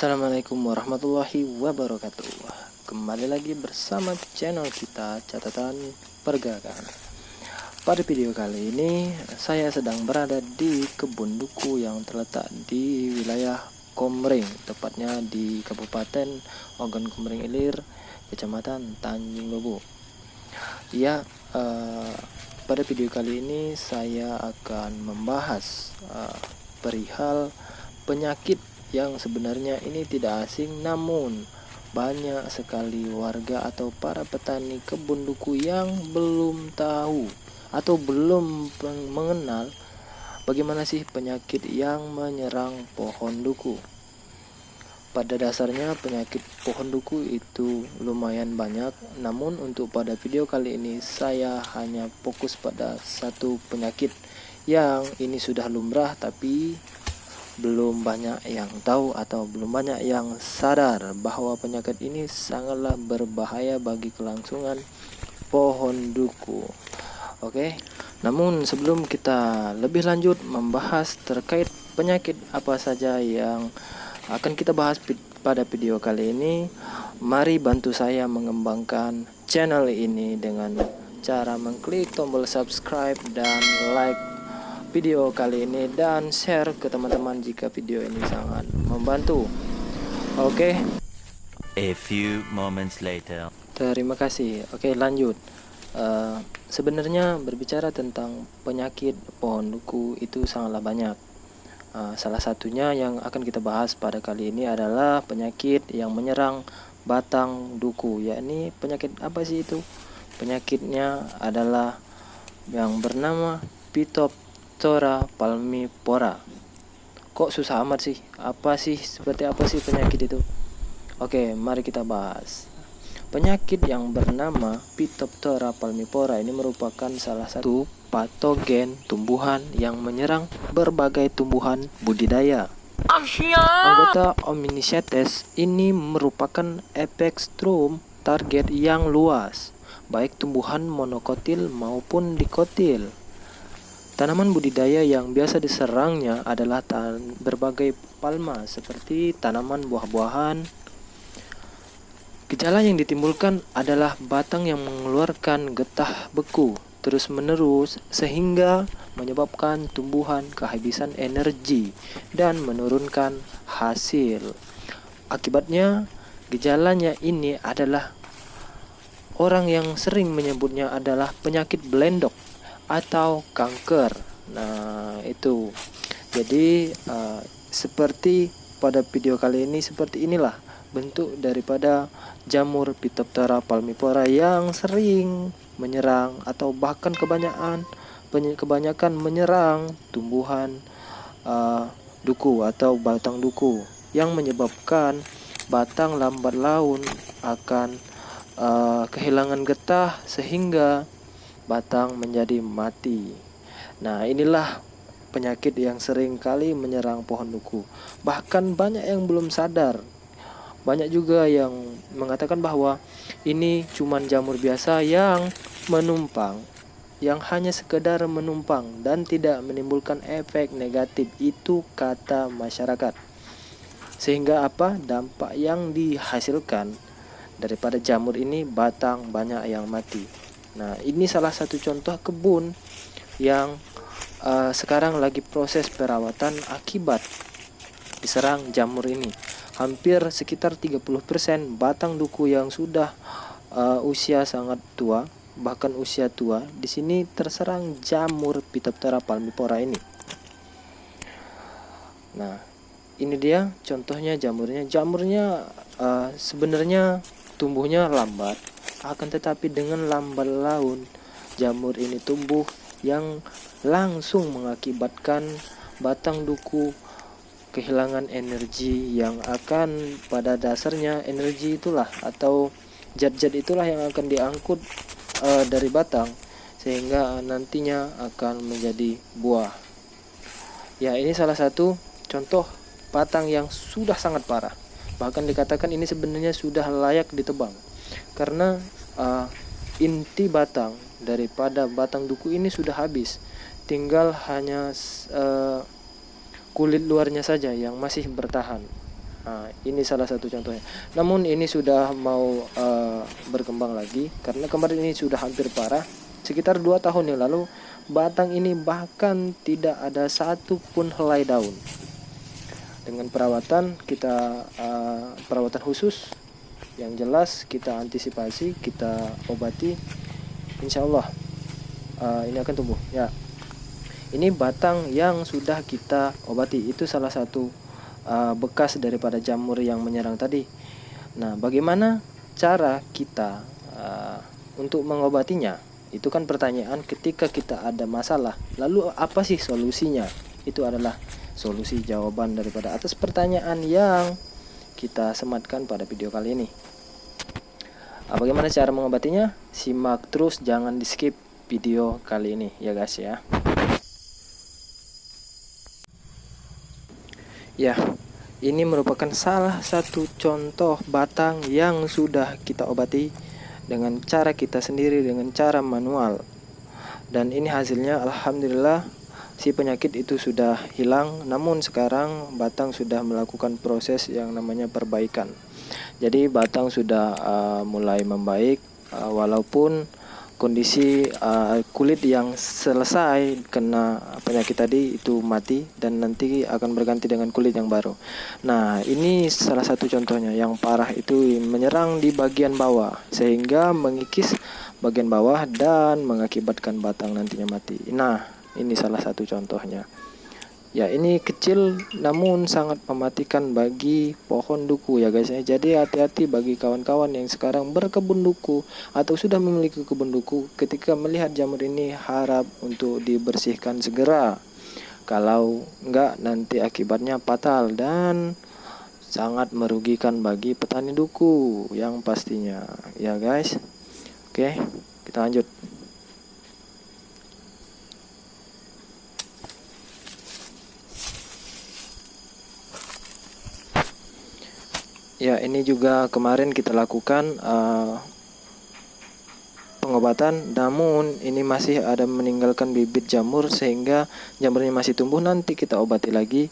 Assalamualaikum warahmatullahi wabarakatuh. Kembali lagi bersama channel kita Catatan Pergerakan. Pada video kali ini saya sedang berada di kebun duku yang terletak di wilayah Komering, tepatnya di Kabupaten Ogan Komering Ilir, Kecamatan Tanjung Lobo. Ya, pada video kali ini saya akan membahas perihal penyakit yang sebenarnya ini tidak asing, namun banyak sekali warga atau para petani kebun duku yang belum tahu atau belum mengenal bagaimana sih penyakit yang menyerang pohon duku. Pada dasarnya penyakit pohon duku itu lumayan banyak, namun untuk pada video kali ini saya hanya fokus pada satu penyakit yang ini sudah lumrah tapi belum banyak yang tahu atau belum banyak yang sadar bahwa penyakit ini sangatlah berbahaya bagi kelangsungan pohon duku. Oke. Namun sebelum kita lebih lanjut membahas terkait penyakit apa saja yang akan kita bahas pada video kali ini, mari bantu saya mengembangkan channel ini dengan cara mengklik tombol subscribe dan like video kali ini dan share ke teman-teman jika video ini sangat membantu. Oke. A few moments later. Terima kasih. Oke, lanjut. Sebenarnya berbicara tentang penyakit pohon duku itu sangatlah banyak. Salah satunya yang akan kita bahas pada kali ini adalah penyakit yang menyerang batang duku. Yakni penyakit apa sih itu? Penyakitnya adalah yang bernama Phytophthora palmipora. Kok susah amat sih? Seperti apa sih penyakit itu? Oke, mari kita bahas. Penyakit yang bernama Phytophthora palmipora ini merupakan salah satu patogen tumbuhan yang menyerang berbagai tumbuhan budidaya. Anggota Omnicetes ini merupakan epicentrum target yang luas, baik tumbuhan monokotil maupun dikotil. Tanaman budidaya yang biasa diserangnya adalah berbagai palma seperti tanaman buah-buahan. Gejala yang ditimbulkan adalah batang yang mengeluarkan getah beku terus-menerus sehingga menyebabkan tumbuhan kehabisan energi dan menurunkan hasil. Akibatnya, gejalanya ini adalah orang yang sering menyebutnya adalah penyakit belendok atau kanker. Nah, itu. Jadi seperti pada video kali ini, seperti inilah bentuk daripada jamur Phytophthora palmipora yang sering menyerang atau bahkan kebanyakan menyerang tumbuhan duku atau batang duku, yang menyebabkan batang lambat laun akan kehilangan getah sehingga batang menjadi mati. Nah, inilah penyakit yang sering kali menyerang pohon duku. Bahkan banyak yang belum sadar. Banyak juga yang mengatakan bahwa ini cuman jamur biasa yang menumpang, yang hanya sekedar menumpang dan tidak menimbulkan efek negatif. Itu kata masyarakat. Sehingga apa? Dampak yang dihasilkan daripada jamur ini, batang banyak yang mati. Nah, ini salah satu contoh kebun yang sekarang lagi proses perawatan akibat diserang jamur ini. Hampir sekitar 30% batang duku yang sudah usia sangat tua, bahkan usia tua, di sini terserang jamur Phytophthora palmipora ini. Nah, ini dia contohnya jamurnya. Jamurnya sebenarnya tumbuhnya lambat, akan tetapi dengan lambat laun jamur ini tumbuh yang langsung mengakibatkan batang duku kehilangan energi, yang akan pada dasarnya energi itulah atau zat-zat itulah yang akan diangkut dari batang sehingga nantinya akan menjadi buah. Ya, ini salah satu contoh batang yang sudah sangat parah. Bahkan dikatakan ini sebenarnya sudah layak ditebang karena inti batang daripada batang duku ini sudah habis. Tinggal hanya kulit luarnya saja yang masih bertahan. Nah, ini salah satu contohnya. Namun ini sudah mau berkembang lagi karena kemarin ini sudah hampir parah. Sekitar 2 tahun yang lalu batang ini bahkan tidak ada satu pun helai daun. Dengan perawatan kita perawatan khusus yang jelas, kita antisipasi, kita obati, insya Allah ini akan tumbuh. Ya, ini batang yang sudah kita obati, itu salah satu bekas daripada jamur yang menyerang tadi. Nah, bagaimana cara kita untuk mengobatinya? Itu kan pertanyaan ketika kita ada masalah. Lalu apa sih solusinya? Itu adalah solusi jawaban daripada atas pertanyaan yang kita sematkan pada video kali ini. Bagaimana cara mengobatinya? Simak terus, jangan di skip video kali ini ya guys ya. Ya, ini merupakan salah satu contoh batang yang sudah kita obati dengan cara kita sendiri, dengan cara manual. Dan ini hasilnya alhamdulillah si penyakit itu sudah hilang. Namun sekarang batang sudah melakukan proses yang namanya perbaikan. Jadi batang sudah mulai membaik, walaupun kondisi kulit yang selesai kena penyakit tadi itu mati dan nanti akan berganti dengan kulit yang baru. Nah, ini salah satu contohnya. Yang parah itu menyerang di bagian bawah sehingga mengikis bagian bawah dan mengakibatkan batang nantinya mati. Nah, ini salah satu contohnya. Ya, ini kecil namun sangat mematikan bagi pohon duku ya guys ya. Jadi hati-hati bagi kawan-kawan yang sekarang berkebun duku atau sudah memiliki kebun duku, ketika melihat jamur ini harap untuk dibersihkan segera. Kalau enggak nanti akibatnya fatal dan sangat merugikan bagi petani duku yang pastinya ya guys. Oke, kita lanjut. Ya, ini juga kemarin kita lakukan pengobatan, namun ini masih ada meninggalkan bibit jamur sehingga jamurnya masih tumbuh. Nanti kita obati lagi.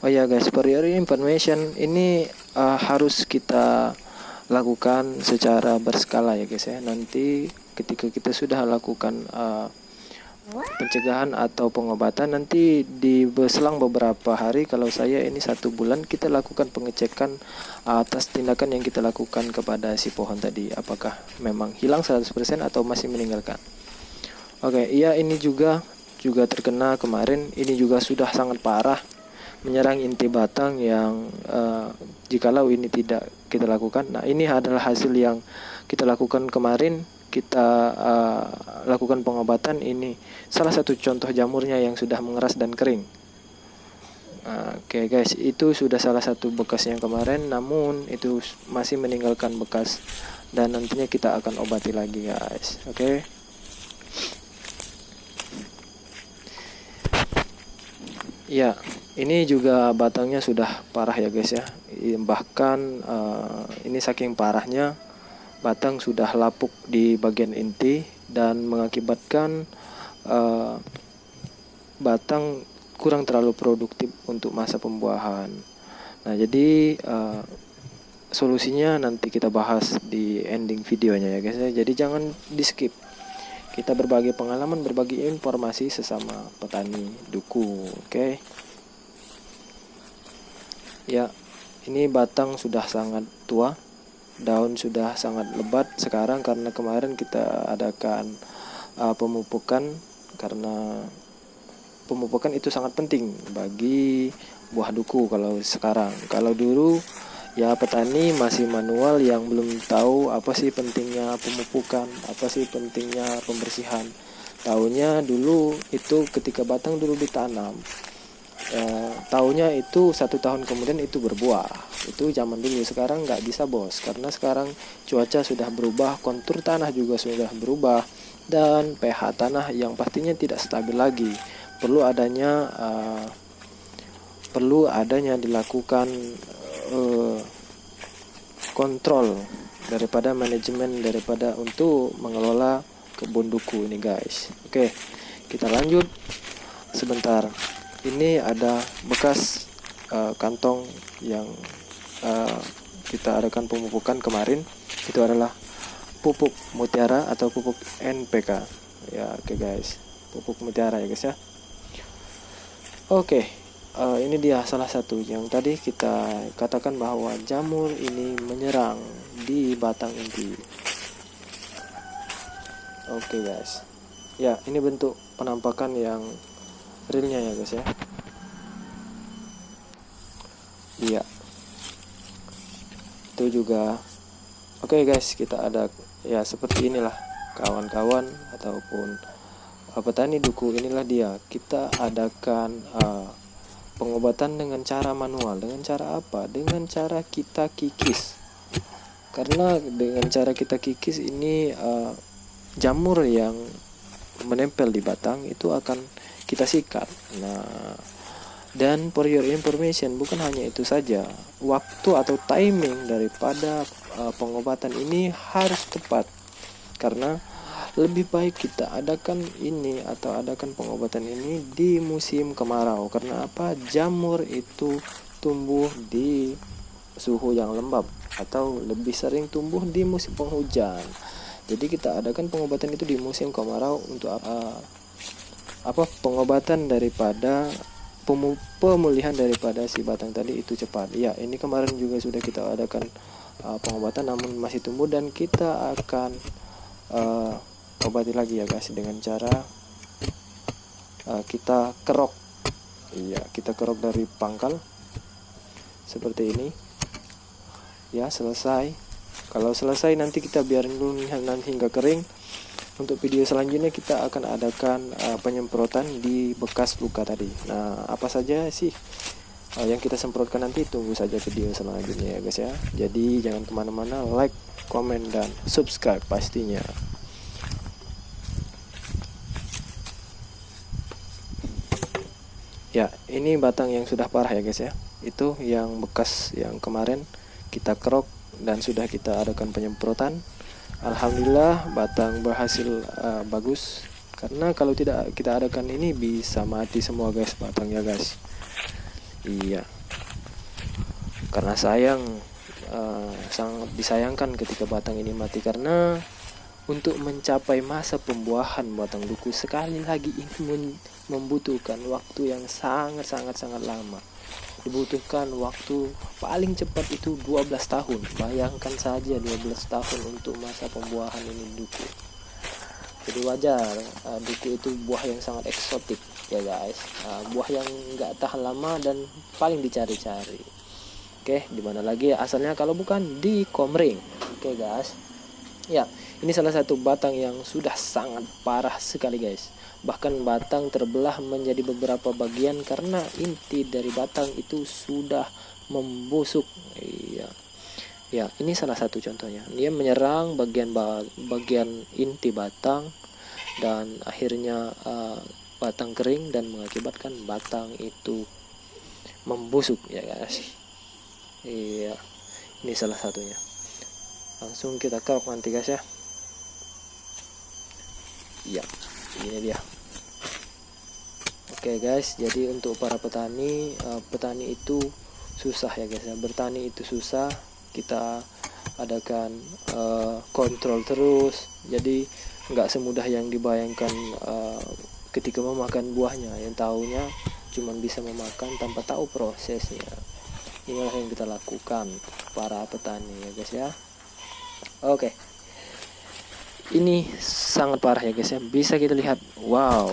Oh ya guys, for your information, ini harus kita lakukan secara berskala ya guys ya. Nanti ketika kita sudah lakukan pencegahan atau pengobatan, nanti di selang beberapa hari, kalau saya ini 1 bulan, kita lakukan pengecekan atas tindakan yang kita lakukan kepada si pohon tadi, apakah memang hilang 100% atau masih meninggalkan. Oke, iya, ini juga terkena kemarin. Ini juga sudah sangat parah, menyerang inti batang yang jikalau ini tidak kita lakukan. Nah, ini adalah hasil yang kita lakukan kemarin. Kita lakukan pengobatan. Ini salah satu contoh jamurnya yang sudah mengeras dan kering. Oke guys, itu sudah salah satu bekas yang kemarin, namun itu masih meninggalkan bekas dan nantinya kita akan obati lagi guys. Oke. Ya, ini juga batangnya sudah parah ya guys ya. Bahkan ini saking parahnya, batang sudah lapuk di bagian inti dan mengakibatkan batang kurang terlalu produktif untuk masa pembuahan. Nah, jadi solusinya nanti kita bahas di ending videonya ya guys ya. Jadi jangan di skip. Kita berbagi pengalaman, berbagi informasi sesama petani duku. Oke. Ya, ini batang sudah sangat tua. Daun sudah sangat lebat sekarang karena kemarin kita adakan pemupukan, karena pemupukan itu sangat penting bagi buah duku kalau sekarang. Kalau dulu ya petani masih manual yang belum tahu apa sih pentingnya pemupukan, apa sih pentingnya pembersihan. Taunya dulu itu ketika batang dulu ditanam, taunya itu 1 tahun kemudian itu berbuah. Itu zaman dulu. Sekarang nggak bisa bos, karena sekarang cuaca sudah berubah, kontur tanah juga sudah berubah, dan pH tanah yang pastinya tidak stabil lagi. Perlu adanya dilakukan kontrol daripada manajemen daripada untuk mengelola kebun duku ini guys. Oke, kita lanjut sebentar. Ini ada bekas kantong yang kita adakan pemupukan kemarin itu adalah pupuk mutiara atau pupuk NPK ya. Oke guys, pupuk mutiara ya guys ya. Oke, ini dia salah satu yang tadi kita katakan bahwa jamur ini menyerang di batang inti. Oke guys, ya ini bentuk penampakan yang realnya ya guys ya. Iya, itu juga. Oke guys, kita ada ya seperti inilah kawan-kawan ataupun petani duku. Inilah dia, kita adakan pengobatan dengan cara manual. Dengan cara apa? Dengan cara kita kikis. Karena dengan cara kita kikis ini jamur yang menempel di batang itu akan kita sikat. Nah, dan for your information, bukan hanya itu saja, waktu atau timing daripada pengobatan ini harus tepat. Karena lebih baik kita adakan ini atau adakan pengobatan ini di musim kemarau. Karena apa? Jamur itu tumbuh di suhu yang lembab atau lebih sering tumbuh di musim penghujan. Jadi kita adakan pengobatan itu di musim kemarau untuk pengobatan daripada pemulihan daripada si batang tadi itu cepat. Ya, ini kemarin juga sudah kita adakan pengobatan namun masih tumbuh, dan kita akan obati lagi ya guys dengan cara kita kerok. Iya, kita kerok dari pangkal seperti ini. Ya, selesai. Kalau selesai nanti kita biarin dulu nanti hingga kering. Untuk video selanjutnya kita akan adakan penyemprotan di bekas luka tadi. Nah, apa saja sih yang kita semprotkan nanti, tunggu saja video selanjutnya ya guys ya. Jadi jangan kemana-mana, like, komen, dan subscribe pastinya. Ya, ini batang yang sudah parah ya guys ya. Itu yang bekas yang kemarin kita kerok dan sudah kita adakan penyemprotan. Alhamdulillah batang berhasil bagus. Karena kalau tidak kita adakan ini bisa mati semua guys batangnya guys. Iya. Karena sayang, sangat disayangkan ketika batang ini mati, karena untuk mencapai masa pembuahan batang duku sekali lagi ini membutuhkan waktu yang sangat lama. Dibutuhkan waktu paling cepat itu 12 tahun. Bayangkan saja 12 tahun untuk masa pembuahan ini duku. Jadi wajar, duku itu buah yang sangat eksotik ya guys. Buah yang nggak tahan lama dan paling dicari-cari. Oke, di mana lagi asalnya kalau bukan di Komering. Oke guys. Ya, ini salah satu batang yang sudah sangat parah sekali guys. Bahkan batang terbelah menjadi beberapa bagian karena inti dari batang itu sudah membusuk. Iya. Ya, ini salah satu contohnya. Dia menyerang bagian inti batang dan akhirnya batang kering dan mengakibatkan batang itu membusuk ya guys. Iya. Ini salah satunya. Langsung kita kerok nanti guys ya. Iya. Ini dia. Oke guys, jadi untuk para petani, petani itu susah ya guys ya. Bertani itu susah. Kita adakan kontrol terus. Jadi nggak semudah yang dibayangkan ketika memakan buahnya. Yang taunya cuman bisa memakan tanpa tahu prosesnya. Inilah yang kita lakukan para petani ya guys ya. Oke. Ini sangat parah ya guys ya. Bisa kita lihat, wow,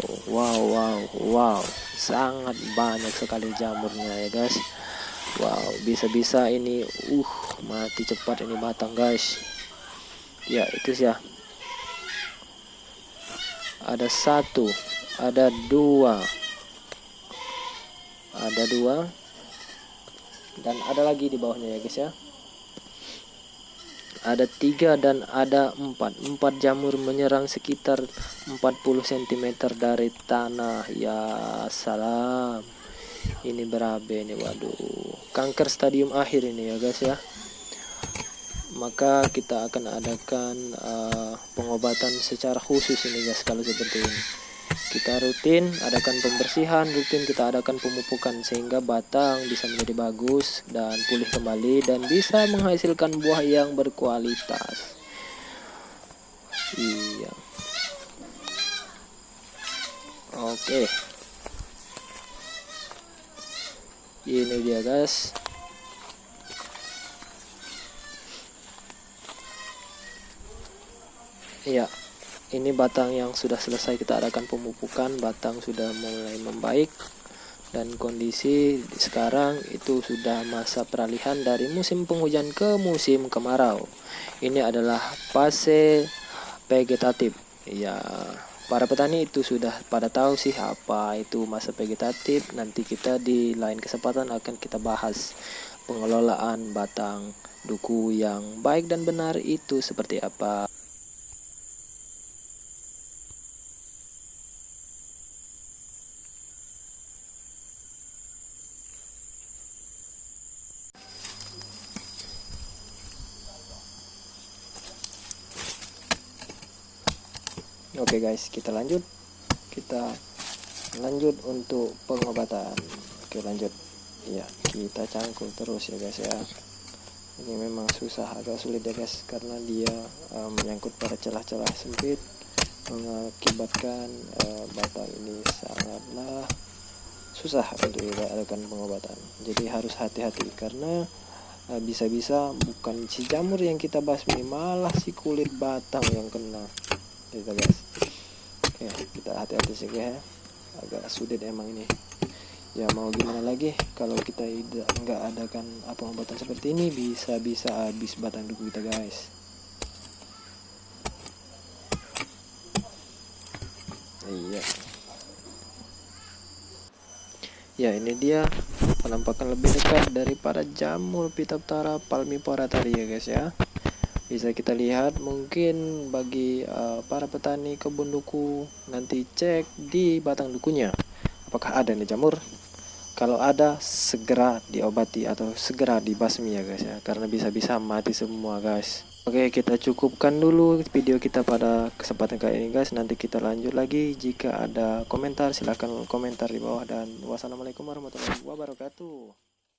sangat banyak sekali jamurnya ya guys. Wow, bisa-bisa ini mati cepat ini batang guys. Ya, itu sih ya. Ada 1, ada 2, dan ada lagi di bawahnya ya guys ya. Ada 3 dan ada 4 jamur menyerang sekitar 40 cm dari tanah. Ya salam, ini berabe nih, waduh, kanker stadium akhir ini ya guys ya. Maka kita akan adakan pengobatan secara khusus ini guys kalau seperti ini. kita rutin adakan pembersihan, rutin kita adakan pemupukan sehingga batang bisa menjadi bagus dan pulih kembali dan bisa menghasilkan buah yang berkualitas. Iya. Oke. Ini dia guys. Iya. Ini batang yang sudah selesai kita adakan pemupukan, batang sudah mulai membaik dan kondisi sekarang itu sudah masa peralihan dari musim penghujan ke musim kemarau. Ini adalah fase vegetatif. Ya, para petani itu sudah pada tahu sih apa itu masa vegetatif. Nanti kita di lain kesempatan akan kita bahas pengelolaan batang duku yang baik dan benar itu seperti apa. Oke guys, kita lanjut untuk pengobatan. Oke lanjut ya, kita cangkul terus ya guys ya. Ini memang susah, agak sulit ya guys, karena dia menyangkut pada celah-celah sempit, mengakibatkan batang ini sangatlah susah untuk dilakukan pengobatan. Jadi harus hati-hati karena bisa-bisa bukan si jamur yang kita basmi, malah si kulit batang yang kena gitu guys. Oke, kita hati-hati sih ya, agak sulit emang ini ya. Mau gimana lagi kalau kita nggak adakan pengobatan seperti ini, bisa-bisa habis batang duku kita guys. Iya ya, ini dia penampakan lebih dekat daripada jamur Phytophthora palmipora tadi ya guys ya. Bisa kita lihat, mungkin bagi para petani kebun duku nanti cek di batang dukunya apakah ada nih jamur. Kalau ada, segera diobati atau segera dibasmi ya guys ya, karena bisa-bisa mati semua guys. Oke, kita cukupkan dulu video kita pada kesempatan kali ini guys. Nanti kita lanjut lagi. Jika ada komentar silahkan komentar di bawah, dan wassalamualaikum warahmatullahi wabarakatuh.